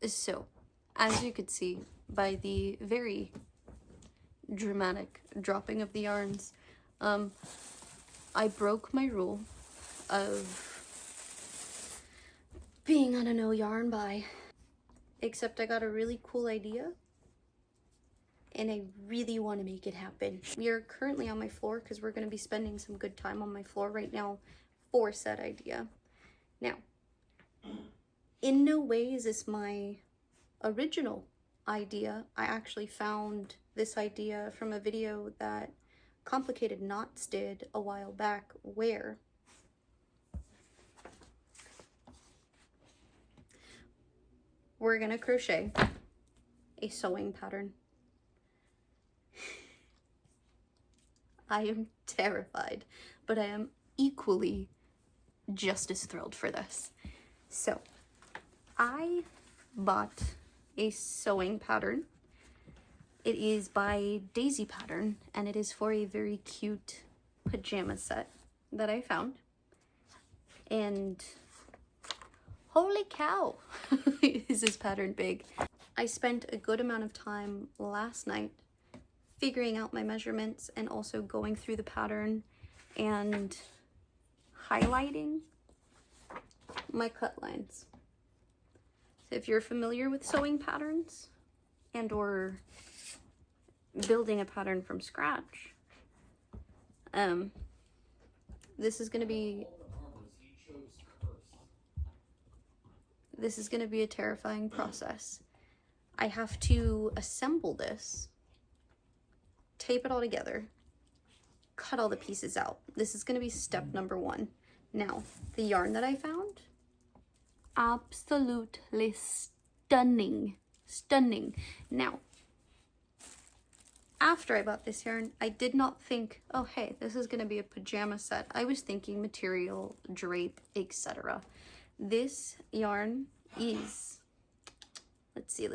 So, as you could see by the very dramatic dropping of the yarns, I broke my rule of being on a no yarn buy, except I got a really cool idea and I really want to make it happen. We are currently on my floor because we're going to be spending some good time on my floor right now for said idea. Now, in no way is this my original idea. I actually found this idea from a video that Complicated Knots did a while back, where we're gonna crochet a sewing pattern. I am terrified, but I am equally just as thrilled for this. So, I bought a sewing pattern. It is by Daisy Pattern, and it is for a very cute pajama set that I found. And holy cow, is this pattern big. I spent a good amount of time last night figuring out my measurements and also going through the pattern and highlighting my cut lines. So if you're familiar with sewing patterns and or building a pattern from scratch, this is going to be a terrifying process. I have to assemble this, tape it all together, cut all the pieces out. This is going to be step number 1. Now, the yarn that I found, absolutely stunning. Now, after I bought this yarn, I did not think, oh hey, this is going to be a pajama set. I was thinking material, drape, etc. This yarn is, let's see,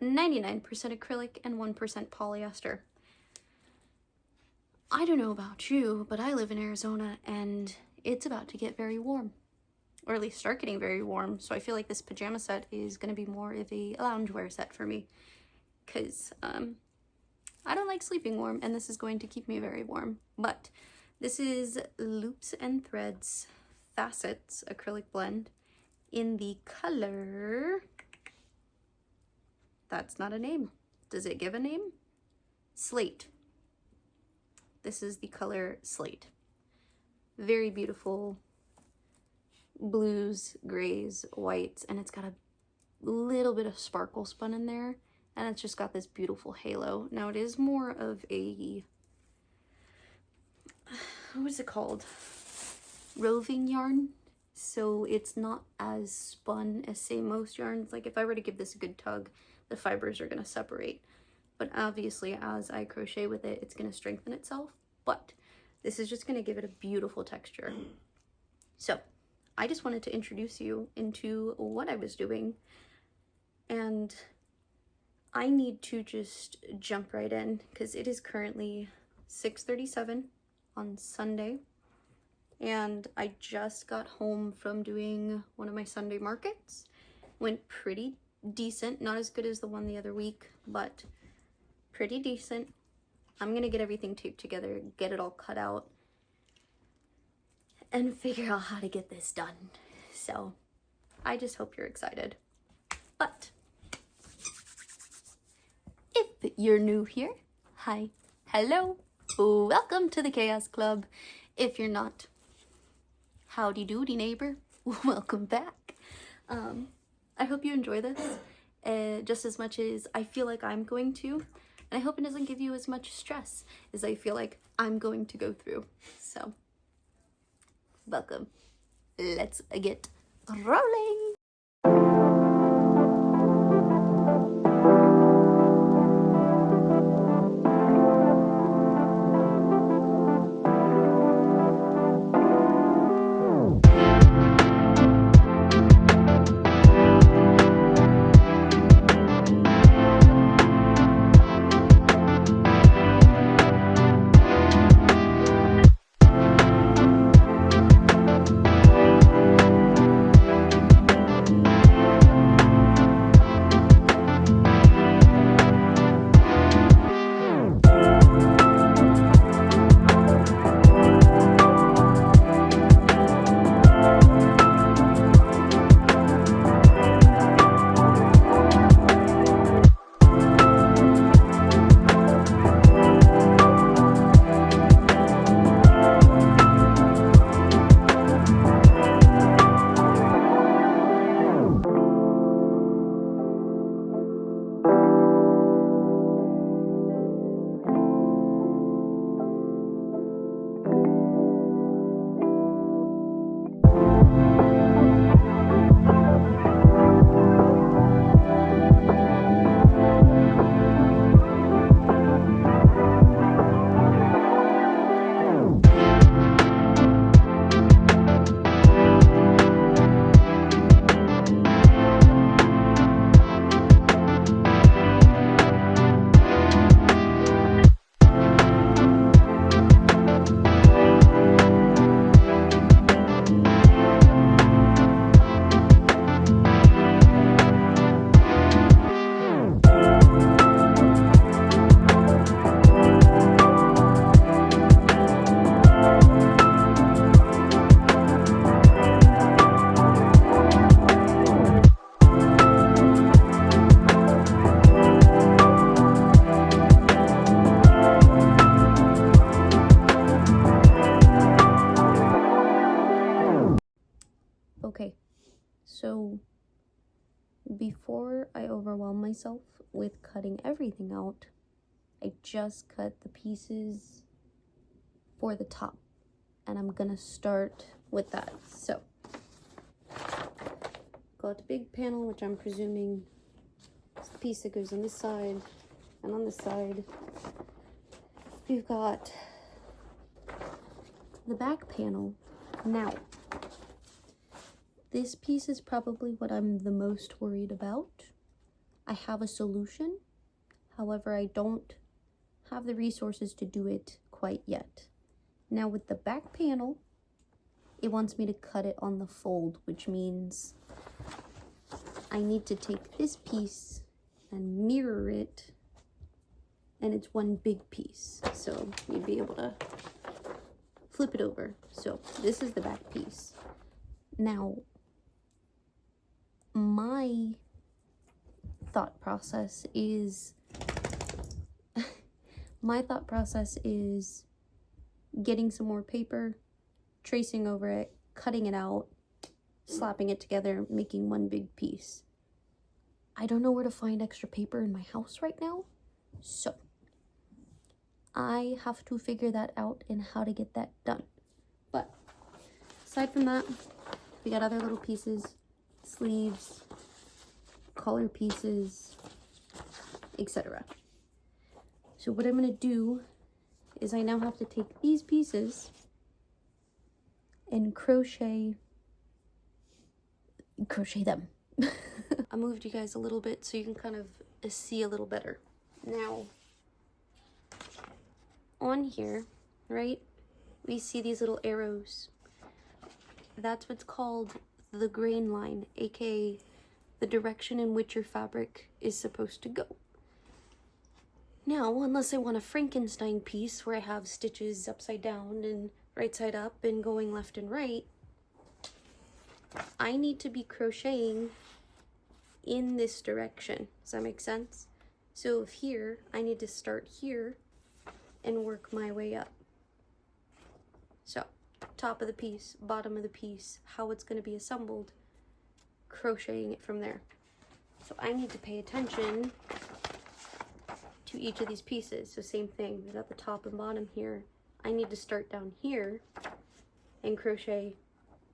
99% acrylic and 1% polyester. I don't know about you, but I live in Arizona and it's about to get very warm, or at least start getting very warm. So I feel like this pajama set is going to be more of a loungewear set for me, because I don't like sleeping warm, and this is going to keep me very warm. But this is Loops and Threads Facets acrylic blend in the color, that's not a name. Does it give a name? Slate. This is the color Slate. Very beautiful blues, grays, whites, and it's got a little bit of sparkle spun in there, and it's just got this beautiful halo. Now it is more of a, what is it called? Roving yarn. So it's not as spun as, say, most yarns. Like if I were to give this a good tug, the fibers are going to separate. But obviously as I crochet with it, it's going to strengthen itself. But this is just going to give it a beautiful texture. So I just wanted to introduce you into what I was doing. And I need to just jump right in because it is currently 6:37 on Sunday. And I just got home from doing one of my Sunday markets. Went pretty decent, not as good as the one the other week, but pretty decent. I'm gonna get everything taped together, get it all cut out, and figure out how to get this done. So I just hope you're excited. But if you're new here, hi, hello, welcome to the Chaos Club. If you're not, howdy doody neighbor, welcome back. I hope you enjoy this just as much as I feel like I'm going to, and I hope it doesn't give you as much stress as I feel like I'm going to go through. So, welcome. Let's get rolling. Okay, so before I overwhelm myself with cutting everything out, I just cut the pieces for the top, and I'm gonna start with that. So, got the big panel, which I'm presuming is the piece that goes on this side, and on this side, we've got the back panel. Now, this piece is probably what I'm the most worried about. I have a solution, however, I don't have the resources to do it quite yet. Now with the back panel, it wants me to cut it on the fold, which means I need to take this piece and mirror it, and it's one big piece. So you'd be able to flip it over. So this is the back piece. Now, my thought process is getting some more paper, tracing over it, cutting it out, slapping it together, making one big piece. I don't know where to find extra paper in my house right now, so I have to figure that out and how to get that done. But aside from that, we got other little pieces, sleeves, collar pieces, etc. So what I'm going to do is I now have to take these pieces and crochet them. I moved you guys a little bit so you can kind of see a little better. Now, on here, right, we see these little arrows. That's what's called the grain line, aka the direction in which your fabric is supposed to go. Now, unless I want a Frankenstein piece where I have stitches upside down and right side up and going left and right, I need to be crocheting in this direction. Does that make sense? So if here, I need to start here and work my way up. So, top of the piece, bottom of the piece, how it's going to be assembled, crocheting it from there. So I need to pay attention to each of these pieces. So same thing, we got the top and bottom here. I need to start down here and crochet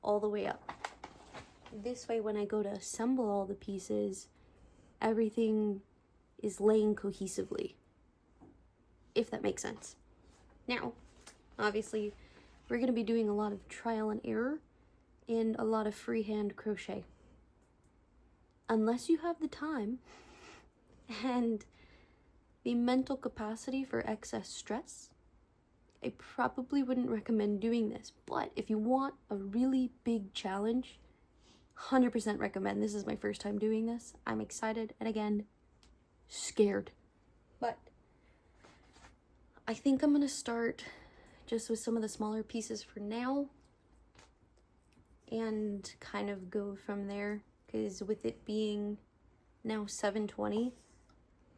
all the way up. This way, when I go to assemble all the pieces, everything is laying cohesively, if that makes sense. Now, obviously, we're going to be doing a lot of trial and error and a lot of freehand crochet. Unless you have the time and the mental capacity for excess stress, I probably wouldn't recommend doing this. But if you want a really big challenge, 100% recommend. This is my first time doing this. I'm excited and again, scared. But I think I'm going to start just with some of the smaller pieces for now and kind of go from there, because with it being now 7:20,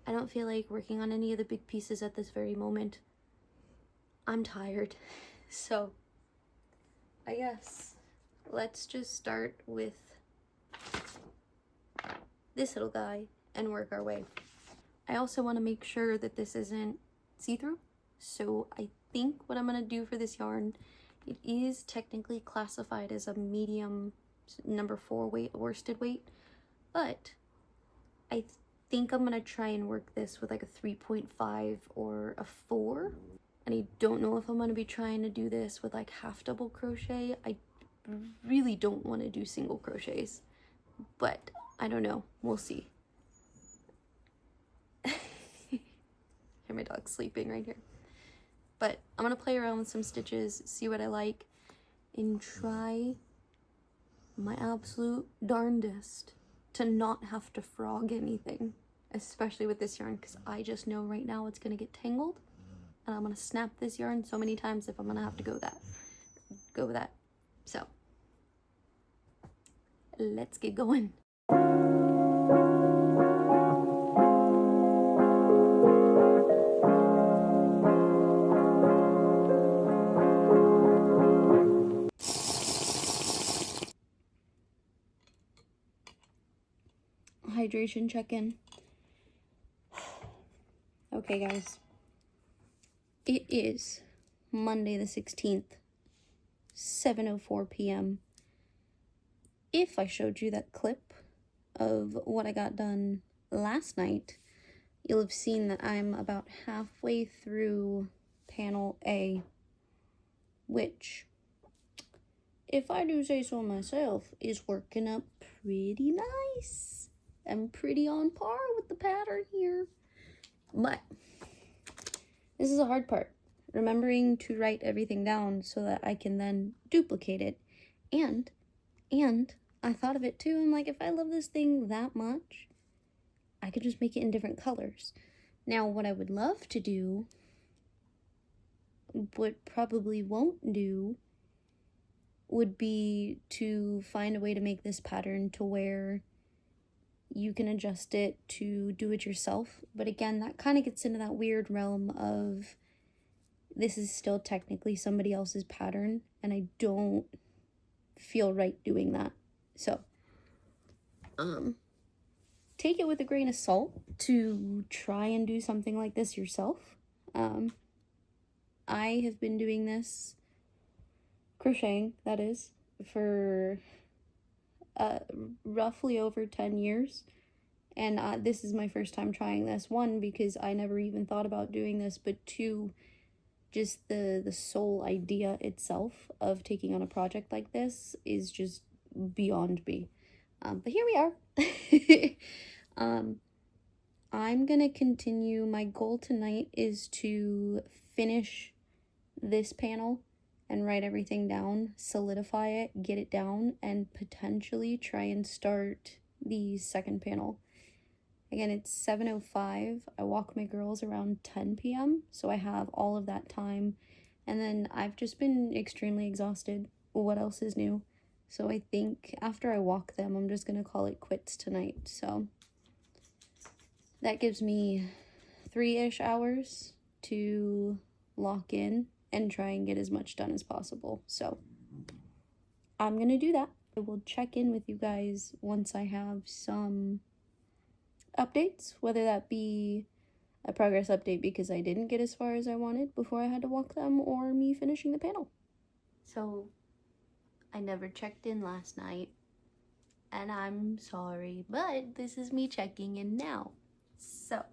I don't feel like working on any of the big pieces at this very moment. I'm tired. So I guess let's just start with this little guy and work our way. I also want to make sure that this isn't see-through. So I think what I'm going to do for this yarn, it is technically classified as a medium number 4 weight, worsted weight, but I think I'm going to try and work this with like a 3.5 or a 4. And I don't know if I'm going to be trying to do this with like half double crochet. I really don't want to do single crochets, but I don't know. We'll see. Hear my dog sleeping right here. But I'm going to play around with some stitches, see what I like, and try my absolute darndest to not have to frog anything, especially with this yarn, because I just know right now it's going to get tangled, and I'm going to snap this yarn so many times if I'm going to have to go with that. So, let's get going. hydration check-in. Okay, guys. It is Monday the 16th, 7:04 p.m. If I showed you that clip of what I got done last night, you'll have seen that I'm about halfway through panel A, which, if I do say so myself, is working up pretty nice. I'm pretty on par with the pattern here. But this is a hard part. Remembering to write everything down so that I can then duplicate it. And I thought of it too. I'm like, if I love this thing that much, I could just make it in different colors. Now, what I would love to do, but probably won't do, would be to find a way to make this pattern to where you can adjust it to do it yourself. But again, that kind of gets into that weird realm of this is still technically somebody else's pattern, and I don't feel right doing that. So, take it with a grain of salt to try and do something like this yourself. I have been doing this, crocheting, that is, for roughly over 10 years. And this is my first time trying this. One, because I never even thought about doing this, but two, just the sole idea itself of taking on a project like this is just beyond me. But here we are. I'm gonna continue. My goal tonight is to finish this panel and write everything down, solidify it, get it down, and potentially try and start the second panel. Again, it's 7:05. I walk my girls around 10 p.m., so I have all of that time. And then I've just been extremely exhausted. What else is new? So I think after I walk them, I'm just going to call it quits tonight. So that gives me 3-ish hours to lock in and try and get as much done as possible. So I'm going to do that. I will check in with you guys once I have some updates, whether that be a progress update because I didn't get as far as I wanted before I had to walk them, or me finishing the panel. So I never checked in last night, and I'm sorry, but this is me checking in now. So,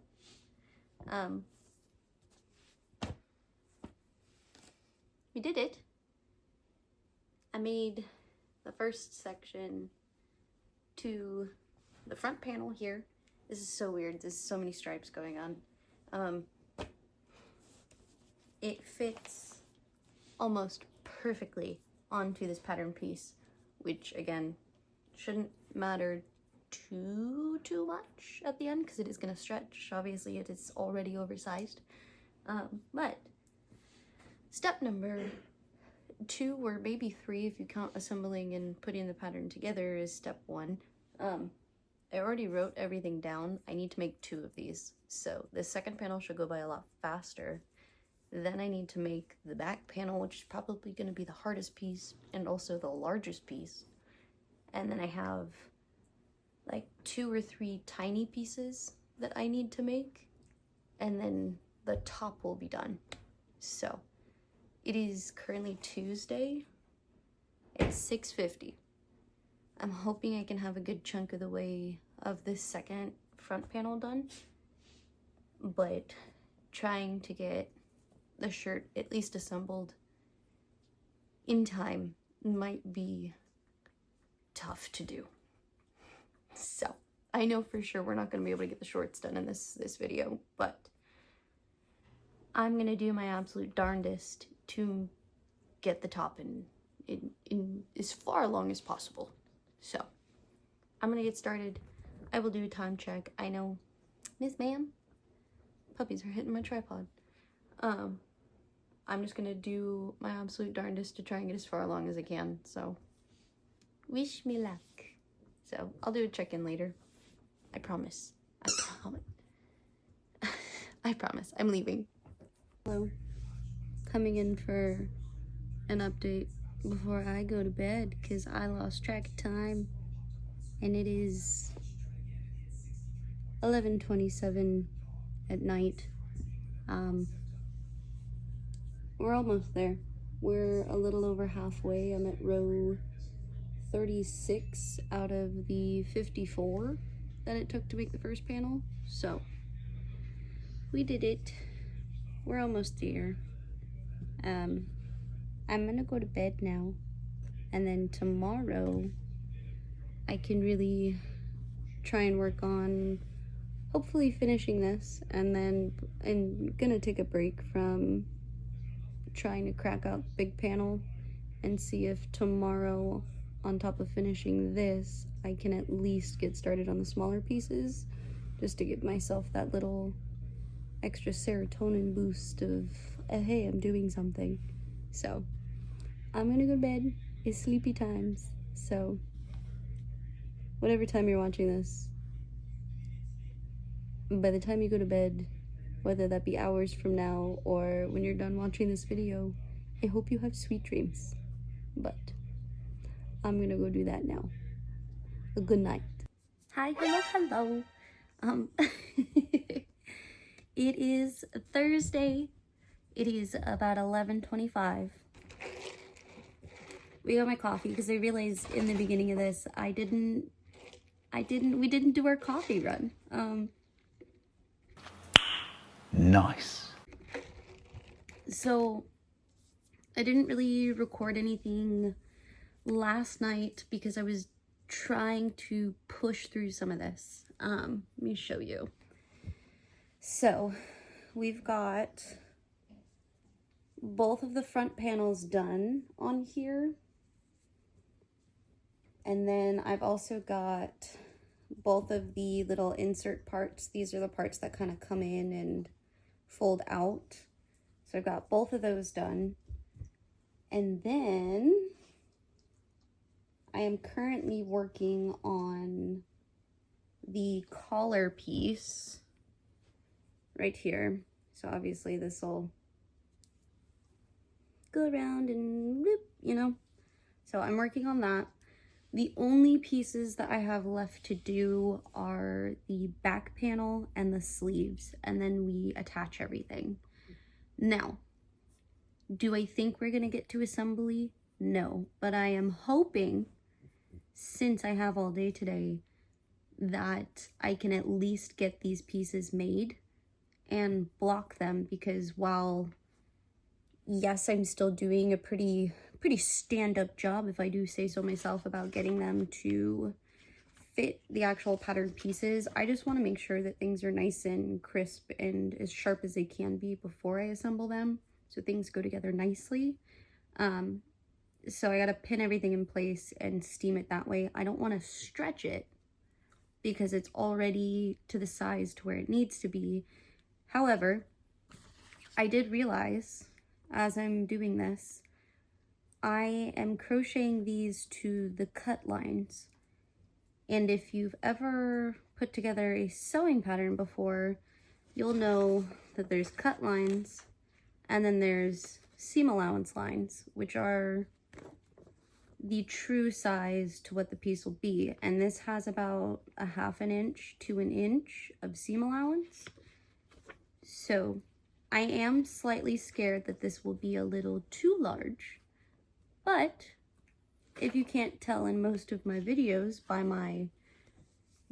we did it. I made the first section to the front panel here. This is so weird. There's so many stripes going on. It fits almost perfectly onto this pattern piece, which again shouldn't matter too much at the end because it is going to stretch. Obviously it is already oversized, but step number 2, or maybe 3 if you count assembling and putting the pattern together, is step 1. I already wrote everything down. I need to make 2 of these, so the second panel should go by a lot faster. Then I need to make the back panel, which is probably going to be the hardest piece and also the largest piece. And then I have like 2 or 3 tiny pieces that I need to make, and then the top will be done. So it is currently Tuesday. It's 6:50. I'm hoping I can have a good chunk of the way of this second front panel done, but trying to get the shirt at least assembled in time might be tough to do. So I know for sure we're not going to be able to get the shorts done in this video, but I'm going to do my absolute darndest to get the top in as far along as possible. So I'm going to get started. I will do a time check. I know, Miss Ma'am, puppies are hitting my tripod. I'm just gonna do my absolute darndest to try and get as far along as I can, so wish me luck. So I'll do a check-in later. I promise. I promise. I promise. I'm leaving. Hello. Coming in for an update before I go to bed because I lost track of time, and it is 11:27 at night. We're almost there. We're a little over halfway. I'm at row 36 out of the 54 that it took to make the first panel. So we did it. We're almost there. I'm gonna go to bed now, and then tomorrow I can really try and work on hopefully finishing this, and then I'm gonna take a break from trying to crack out big panel and see if tomorrow, on top of finishing this, I can at least get started on the smaller pieces, just to give myself that little extra serotonin boost of, hey, I'm doing something. So I'm gonna go to bed. It's sleepy times. So whatever time you're watching this, by the time you go to bed, whether that be hours from now or when you're done watching this video, I hope you have sweet dreams. But I'm gonna go do that now. A good night. Hi, hello. It is Thursday. It is about 11:25. We got my coffee because I realized in the beginning of this we didn't do our coffee run. Nice. So I didn't really record anything last night because I was trying to push through some of this. Let me show you. So we've got both of the front panels done on here. And then I've also got both of the little insert parts. These are the parts that kind of come in and fold out. So I've got both of those done. And then I am currently working on the collar piece right here. So obviously this will go around and whoop, you know. So I'm working on that. The only pieces that I have left to do are the back panel and the sleeves, and then we attach everything. Now, do I think we're gonna get to assembly? No, but I am hoping, since I have all day today, that I can at least get these pieces made and block them, because while, yes, I'm still doing a pretty stand-up job, if I do say so myself, about getting them to fit the actual patterned pieces, I just want to make sure that things are nice and crisp and as sharp as they can be before I assemble them, so things go together nicely. So I gotta pin everything in place and steam it that way. I don't want to stretch it because it's already to the size to where it needs to be. However, I did realize as I'm doing this, I am crocheting these to the cut lines. And if you've ever put together a sewing pattern before, you'll know that there's cut lines and then there's seam allowance lines, which are the true size to what the piece will be. And this has about a 1/2 inch to 1 inch of seam allowance. So I am slightly scared that this will be a little too large. But if you can't tell in most of my videos by my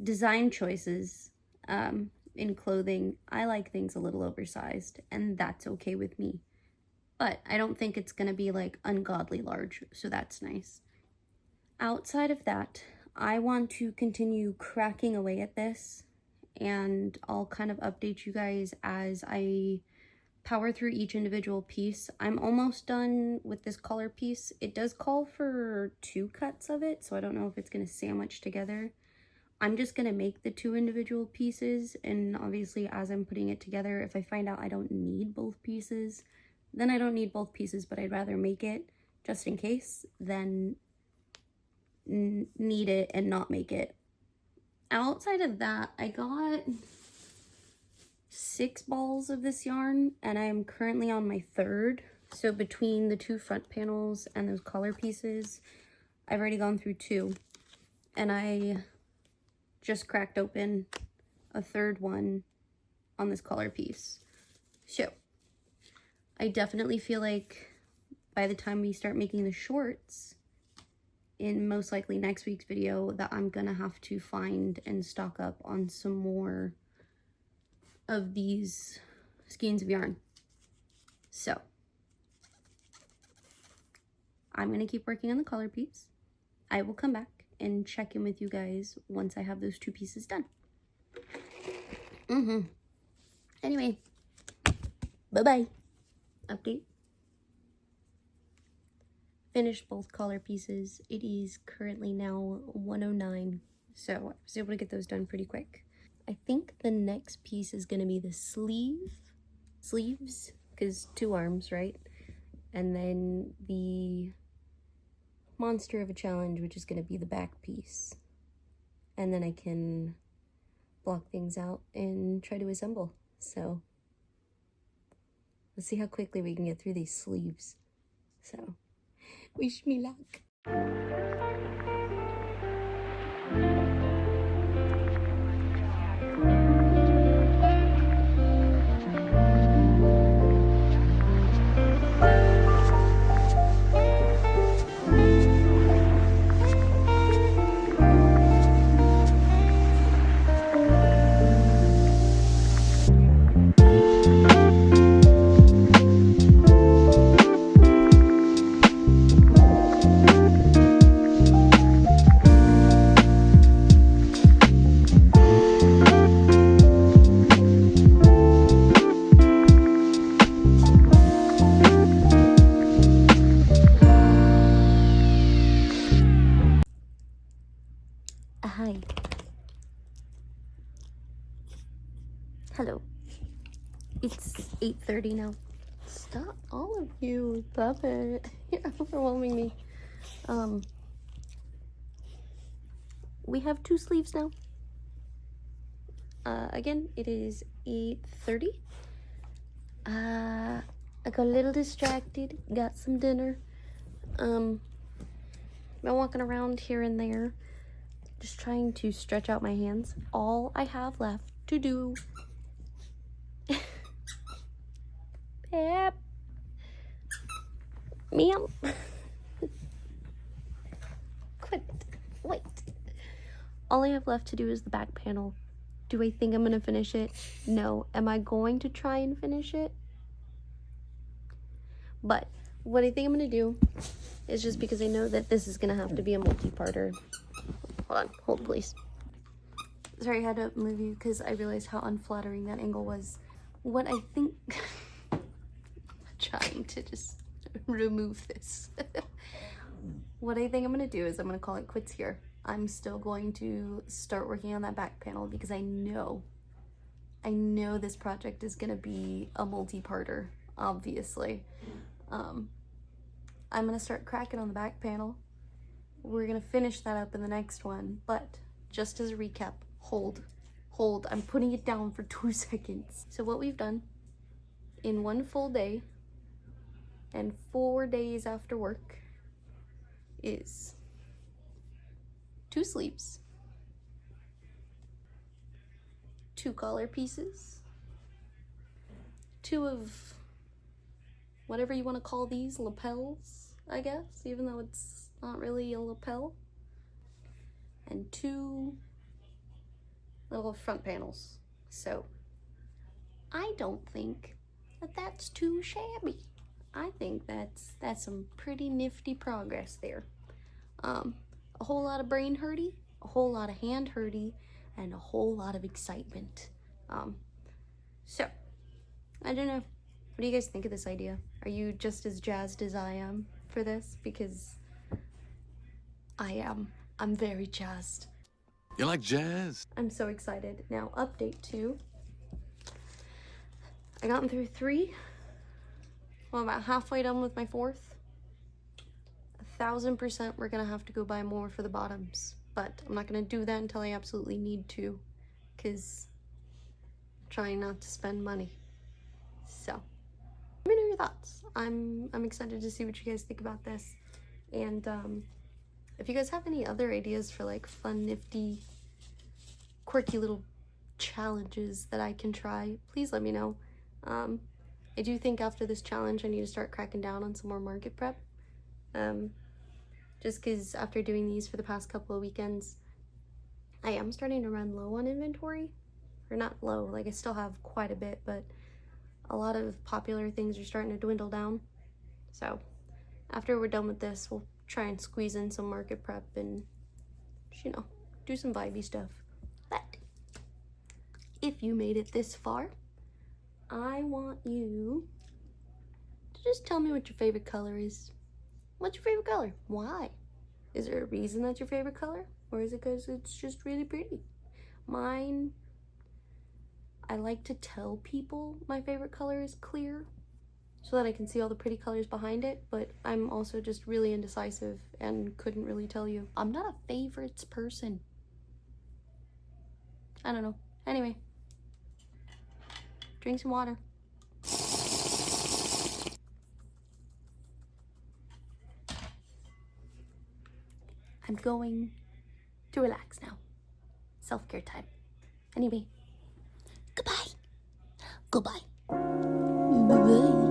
design choices in clothing, I like things a little oversized, and that's okay with me. But I don't think it's gonna be like ungodly large, so that's nice. Outside of that, I want to continue cracking away at this, and I'll kind of update you guys as I power through each individual piece. I'm almost done with this collar piece. It does call for 2 cuts of it, so I don't know if it's going to sandwich together. I'm just going to make the 2 individual pieces, and obviously as I'm putting it together, if I find out I don't need both pieces, then I don't need both pieces, but I'd rather make it just in case than need it and not make it. Outside of that, I got 6 balls of this yarn, and I'm currently on my 3rd. So between the 2 front panels and those collar pieces, I've already gone through 2. And I just cracked open a third one on this collar piece. So I definitely feel like by the time we start making the shorts, in most likely next week's video, that I'm gonna have to find and stock up on some more of these skeins of yarn. So I'm gonna keep working on the collar piece. I will come back and check in with you guys once I have those 2 pieces done. Anyway, bye-bye. Update. Finished both collar pieces. It is currently now 1:09, so I was able to get those done pretty quick. I think the next piece is going to be the sleeves, because 2 arms, right? And then the monster of a challenge, which is going to be the back piece. And then I can block things out and try to assemble. So let's see how quickly we can get through these sleeves. So wish me luck. Hi. Hello. It's 8:30 now. Stop, all of you. Stop it. You're overwhelming me. We have 2 sleeves now. Again, it is 8:30. I got a little distracted. Got some dinner. Been walking around here and there, just trying to stretch out my hands. All I have left to do. Pep. Ma'am. Quit. Wait. All I have left to do is the back panel. Do I think I'm gonna finish it? No. Am I going to try and finish it? But what I think I'm gonna do is, just because I know that this is gonna have to be a multi-parter. Hold on, hold please. Sorry, I had to move you because I realized how unflattering that angle was. What I think, I'm trying to just remove this. What I think I'm gonna do is I'm gonna call it quits here. I'm still going to start working on that back panel because I know this project is gonna be a multi-parter, obviously. I'm gonna start cracking on the back panel. We're gonna finish that up in the next one, but just as a recap, hold, I'm putting it down for 2 seconds. So what we've done in 1 full day and 4 days after work is 2 sleeves, 2 collar pieces, 2 of whatever you want to call these, lapels, I guess, even though it's not really a lapel, and 2 little front panels. So I don't think that that's too shabby. I think that's some pretty nifty progress there. A whole lot of brain hurty, a whole lot of hand hurty, and a whole lot of excitement. So I don't know. What do you guys think of this idea? Are you just as jazzed as I am for this? Because I am. I'm very jazzed. You like jazz? I'm so excited. Now, update 2. I gotten through 3. Well, about halfway done with my 4th. 1000% we're gonna have to go buy more for the bottoms. But I'm not gonna do that until I absolutely need to. Because I'm trying not to spend money. So, let me know your thoughts. I'm excited to see what you guys think about this. And if you guys have any other ideas for like fun, nifty, quirky little challenges that I can try, please let me know. I do think after this challenge I need to start cracking down on some more market prep. Just because after doing these for the past couple of weekends, I am starting to run low on inventory. Or not low, like I still have quite a bit, but a lot of popular things are starting to dwindle down. So after we're done with this, we'll try and squeeze in some market prep and, you know, do some vibey stuff. But if you made it this far, I want you to just tell me what your favorite color is. What's your favorite color? Why? Is there a reason that's your favorite color? Or is it because it's just really pretty? Mine, I like to tell people my favorite color is clear so that I can see all the pretty colors behind it, but I'm also just really indecisive and couldn't really tell you. I'm not a favorites person. I don't know. Anyway, drink some water. I'm going to relax now. Self-care time. Anyway, goodbye. Goodbye. Bye-bye.